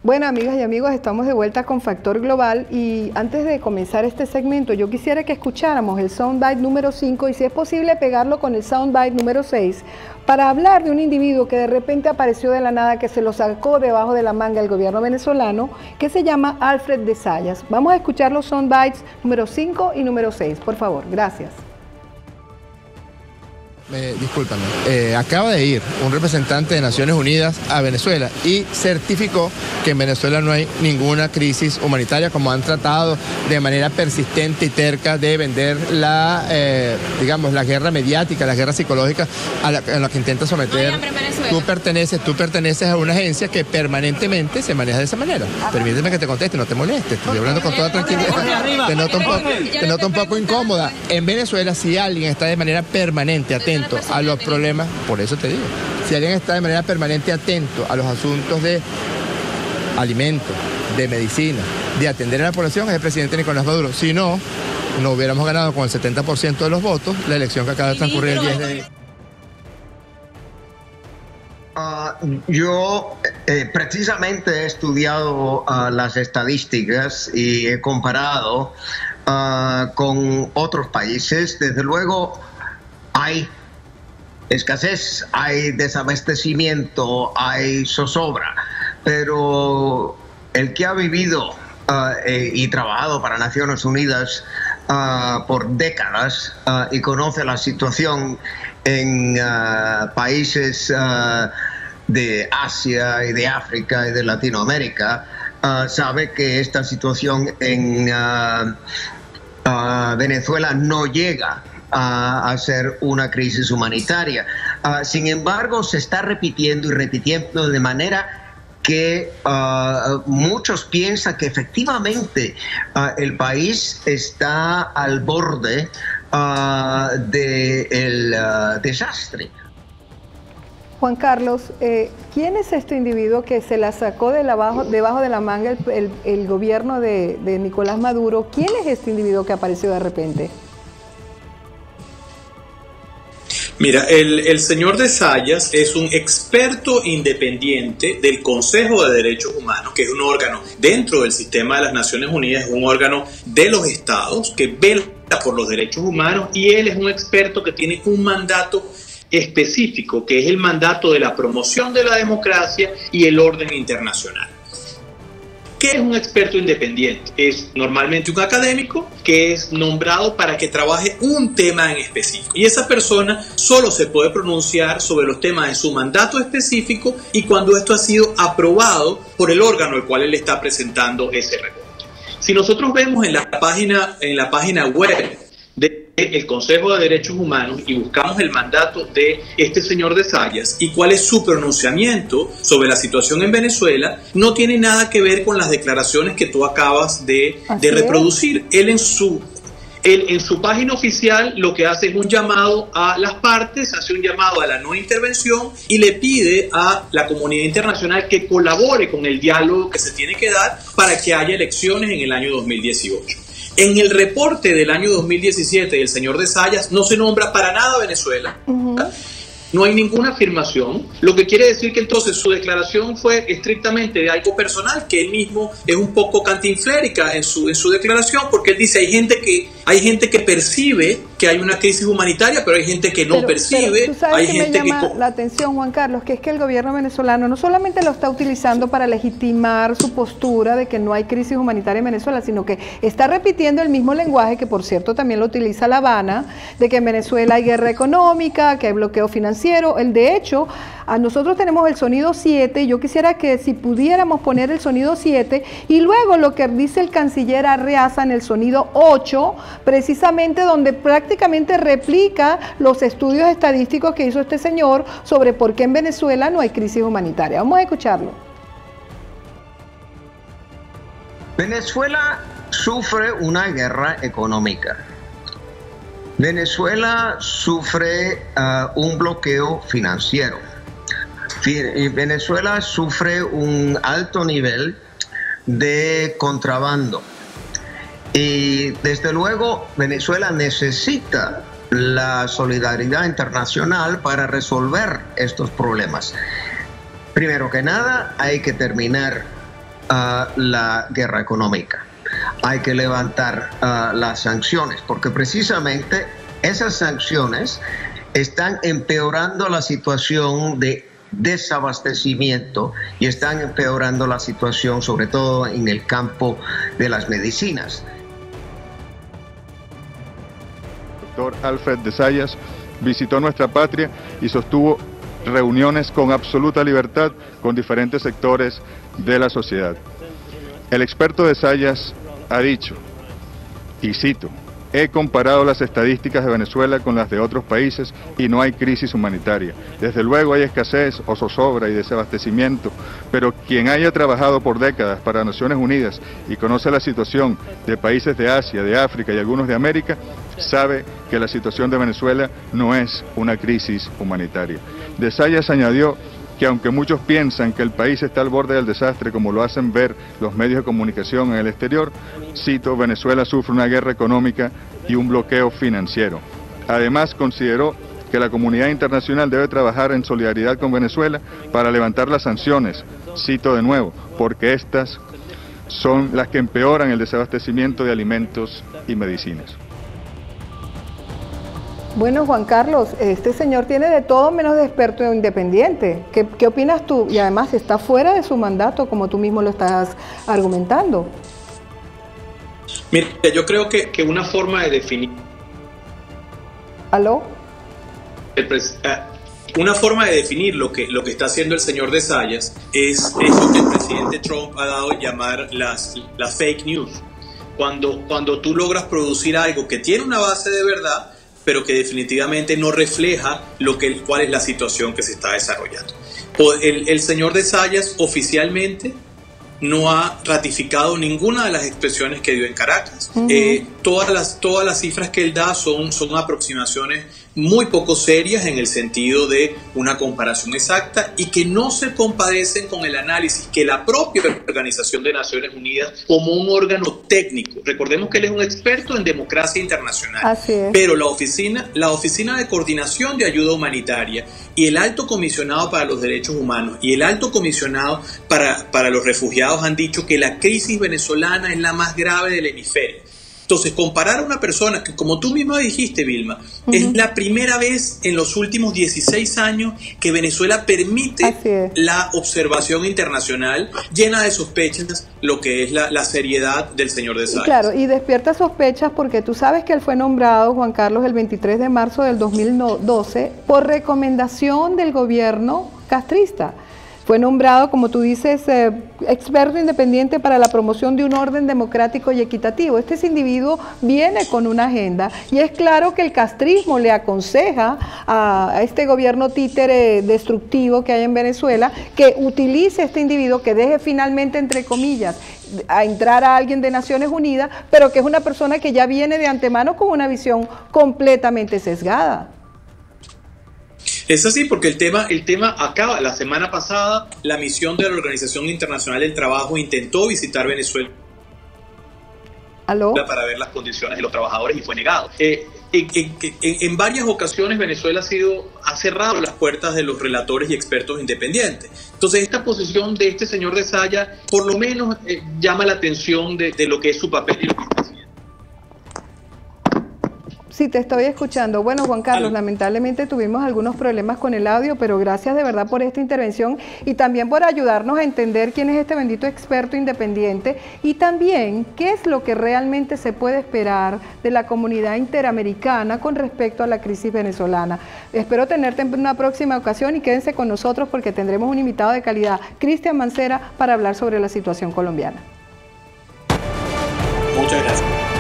Bueno, amigas y amigos, estamos de vuelta con Factor Global y antes de comenzar este segmento, yo quisiera que escucháramos el soundbite número 5 y si es posible pegarlo con el soundbite número 6 para hablar de un individuo que de repente apareció de la nada, que se lo sacó debajo de la manga el gobierno venezolano, que se llama Alfred de Zayas. Vamos a escuchar los soundbites número 5 y número 6, por favor. Gracias. Discúlpame, acaba de ir un representante de Naciones Unidas a Venezuela y certificó que en Venezuela no hay ninguna crisis humanitaria, como han tratado de manera persistente y terca de vender la, digamos, la guerra mediática, la guerra psicológica a la que intenta someter. No hay hambre en Venezuela. Tú perteneces a una agencia que permanentemente se maneja de esa manera. Permíteme que te conteste, no te molestes, estoy hablando con toda tranquilidad. Te noto un poco incómoda. En Venezuela, si alguien está de manera permanente atento a los problemas, por eso te digo, si alguien está de manera permanente atento a los asuntos de alimentos, de medicina, de atender a la población, es el presidente Nicolás Maduro. Si no, no hubiéramos ganado con el 70% de los votos la elección que acaba de transcurrir el 10 de diciembre. Yo precisamente he estudiado las estadísticas y he comparado con otros países. Desde luego hay escasez, hay desabastecimiento, hay zozobra, pero el que ha vivido y trabajado para Naciones Unidas por décadas y conoce la situación en países de Asia y de África y de Latinoamérica, sabe que esta situación en Venezuela no llega a ser una crisis humanitaria. Sin embargo, se está repitiendo y repitiendo de manera que muchos piensan que efectivamente el país está al borde del desastre. Juan Carlos, ¿quién es este individuo que se la sacó debajo de la manga el gobierno de Nicolás Maduro? ¿Quién es este individuo que apareció de repente? Mira, el señor de Zayas es un experto independiente del Consejo de Derechos Humanos, que es un órgano dentro del sistema de las Naciones Unidas, es un órgano de los estados que vela por los derechos humanos, y él es un experto que tiene un mandato específico, que es el mandato de la promoción de la democracia y el orden internacional. ¿Qué es un experto independiente? Es normalmente un académico que es nombrado para que trabaje un tema en específico. Y esa persona solo se puede pronunciar sobre los temas de su mandato específico y cuando esto ha sido aprobado por el órgano al cual él está presentando ese reporte. Si nosotros vemos en la página web del Consejo de Derechos Humanos y buscamos el mandato de este señor de Zayas y cuál es su pronunciamiento sobre la situación en Venezuela, no tiene nada que ver con las declaraciones que tú acabas de reproducir. Él en su página oficial lo que hace es un llamado a las partes, hace un llamado a la no intervención y le pide a la comunidad internacional que colabore con el diálogo que se tiene que dar para que haya elecciones en el año 2018. En el reporte del año 2017 del señor de Zayas no se nombra para nada Venezuela. No hay ninguna afirmación, lo que quiere decir que entonces su declaración fue estrictamente de algo personal, que él mismo es un poco cantinflérica en su declaración, porque él dice hay gente que percibe que hay una crisis humanitaria, pero hay gente que no percibe. Pero tú sabes que me llama la atención, Juan Carlos, que es que el gobierno venezolano no solamente lo está utilizando para legitimar su postura de que no hay crisis humanitaria en Venezuela, sino que está repitiendo el mismo lenguaje que, por cierto, también lo utiliza La Habana, de que en Venezuela hay guerra económica, que hay bloqueo financiero. De hecho, nosotros tenemos el sonido 7, y yo quisiera que si pudiéramos poner el sonido 7 y luego lo que dice el canciller Arriaza en el sonido 8, precisamente donde prácticamente replica los estudios estadísticos que hizo este señor sobre por qué en Venezuela no hay crisis humanitaria. Vamos a escucharlo. Venezuela sufre una guerra económica. Venezuela sufre un bloqueo financiero. Venezuela sufre un alto nivel de contrabando. Y desde luego Venezuela necesita la solidaridad internacional para resolver estos problemas. Primero que nada, hay que terminar la guerra económica. Hay que levantar las sanciones, porque precisamente esas sanciones están empeorando la situación de desabastecimiento y están empeorando la situación sobre todo en el campo de las medicinas. Doctor Alfred de Zayas visitó nuestra patria y sostuvo reuniones con absoluta libertad con diferentes sectores de la sociedad. El experto de Zayas ha dicho, y cito: he comparado las estadísticas de Venezuela con las de otros países y no hay crisis humanitaria. Desde luego hay escasez o zozobra y desabastecimiento, pero quien haya trabajado por décadas para Naciones Unidas y conoce la situación de países de Asia, de África y algunos de América, sabe que la situación de Venezuela no es una crisis humanitaria. De Zayas añadió que aunque muchos piensan que el país está al borde del desastre, como lo hacen ver los medios de comunicación en el exterior, cito: Venezuela sufre una guerra económica y un bloqueo financiero. Además, consideró que la comunidad internacional debe trabajar en solidaridad con Venezuela para levantar las sanciones, cito de nuevo, porque estas son las que empeoran el desabastecimiento de alimentos y medicinas. Bueno, Juan Carlos, este señor tiene de todo menos de experto independiente. ¿Qué opinas tú? Y además está fuera de su mandato, como tú mismo lo estás argumentando. Mira, yo creo que una forma de definir... ¿Aló? Una forma de definir lo que está haciendo el señor de Zayas es eso que el presidente Trump ha dado a llamar las fake news. Cuando tú logras producir algo que tiene una base de verdad, pero que definitivamente no refleja cuál es la situación que se está desarrollando. El señor de Zayas oficialmente no ha ratificado ninguna de las expresiones que dio en Caracas. Todas las cifras que él da son aproximaciones muy poco serias en el sentido de una comparación exacta y que no se compadecen con el análisis que la propia Organización de Naciones Unidas, como un órgano técnico, recordemos que él es un experto en democracia internacional, así es, pero la oficina de coordinación de ayuda humanitaria y el alto comisionado para los derechos humanos y el alto comisionado para los refugiados han dicho que la crisis venezolana es la más grave del hemisferio. Entonces, comparar a una persona que, como tú misma dijiste, Vilma, es la primera vez en los últimos 16 años que Venezuela permite la observación internacional llena de sospechas, lo que es la seriedad del señor de Zayas. Claro, y despierta sospechas porque tú sabes que él fue nombrado, Juan Carlos, el 23 de marzo del 2012 por recomendación del gobierno castrista. Fue nombrado, como tú dices, experto independiente para la promoción de un orden democrático y equitativo. Este individuo viene con una agenda y es claro que el castrismo le aconseja a este gobierno títere destructivo que hay en Venezuela que utilice a este individuo, que deje finalmente, entre comillas, a entrar a alguien de Naciones Unidas, pero que es una persona que ya viene de antemano con una visión completamente sesgada. Es así porque el tema acaba. La semana pasada la misión de la Organización Internacional del Trabajo intentó visitar Venezuela. ¿Aló? Para ver las condiciones de los trabajadores y fue negado. En varias ocasiones Venezuela ha cerrado las puertas de los relatores y expertos independientes. Entonces esta posición de este señor de Zayas por lo menos llama la atención de lo que es su papel y lo que está haciendo. Sí, te estoy escuchando. Bueno, Juan Carlos, lamentablemente tuvimos algunos problemas con el audio, pero gracias de verdad por esta intervención y también por ayudarnos a entender quién es este bendito experto independiente y también qué es lo que realmente se puede esperar de la comunidad interamericana con respecto a la crisis venezolana. Espero tenerte en una próxima ocasión y quédense con nosotros porque tendremos un invitado de calidad, Cristian Mancera, para hablar sobre la situación colombiana. Muchas gracias.